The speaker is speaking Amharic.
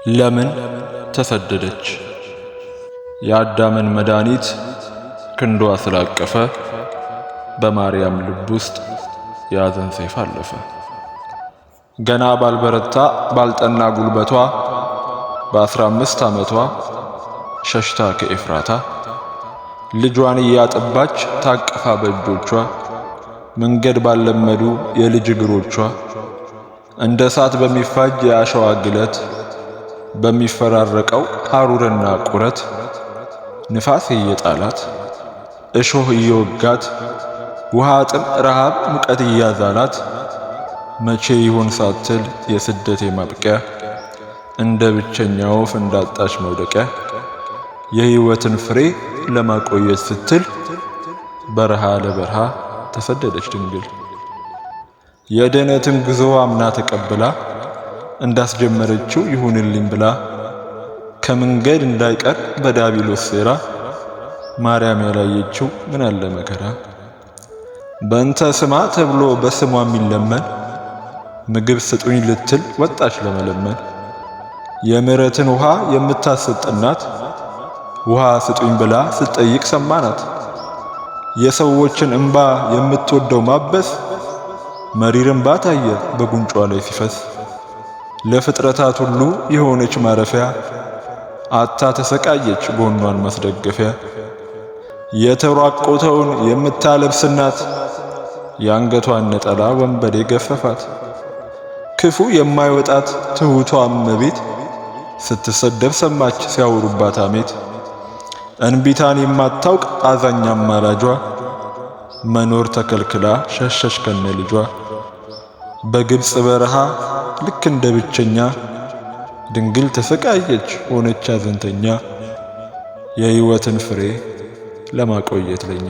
ለምን ተሰደደች? የአዳምን መድኃኒት ክንዷ ስላቀፈ በማርያም ልብ ውስጥ የሐዘን ሰይፍ አለፈ። ገና ባልበረታ ባልጠና ጉልበቷ በ15 ዓመቷ ሸሽታ ከኤፍራታ ልጇን እያጠባች ታቅፋ በእጆቿ መንገድ ባለመዱ የልጅ እግሮቿ እንደ እሳት በሚፋጅ የአሸዋ ግለት በሚፈራረቀው ሐሩርና ቁረት ንፋስ እየጣላት እሾህ እየወጋት ውሃ ጥም ረሃብ ሙቀት እያዛላት መቼ ይሆን ሳትል የስደቴ ማብቂያ እንደ ብቸኛ ወፍ እንዳጣች መውደቂያ የሕይወትን ፍሬ ለማቆየት ስትል በረሃ ለበረሃ ተሰደደች ድንግል። የድኅነትን ጉዞ አምና ተቀብላ እንዳስጀመረችው ይሁንልኝ ብላ ከመንገድ እንዳይቀር በዲያብሎስ ሴራ ማርያም ያላየችው ምን አለ መከራ። በእንተ ስማ ተብሎ በስሟ የሚለመን ምግብ ስጡኝ ልትል ወጣች ለመለመን። የምሕረትን ውሃ የምታሰጥ እናት ውሃ ስጡኝ ብላ ስትጠይቅ ሰማናት። የሰዎችን እንባ የምትወደው ማበስ መሪር እንባ ታየ በጉንጯ ላይ ሲፈስ። ለፍጥረታት ሁሉ የሆነች ማረፊያ አታ ተሰቃየች ጎኗን ማስደገፊያ። የተራቆተውን የምታለብስ እናት የአንገቷን ነጠላ ወንበዴ ገፈፋት። ክፉ የማይወጣት ትሑቷ እመቤት ስትሰደብ ሰማች ሲያወሩባት ሐሜት። እንቢታን የማታውቅ አዛኝ አማላጇ መኖር ተከልክላ ሸሸች ከነ ልጇ። በግብፅ በረሃ ልክ እንደ ብቸኛ ድንግል ተሰቃየች ሆነች ሐዘንተኛ የሕይወትን ፍሬ ለማቆየት ለኛ።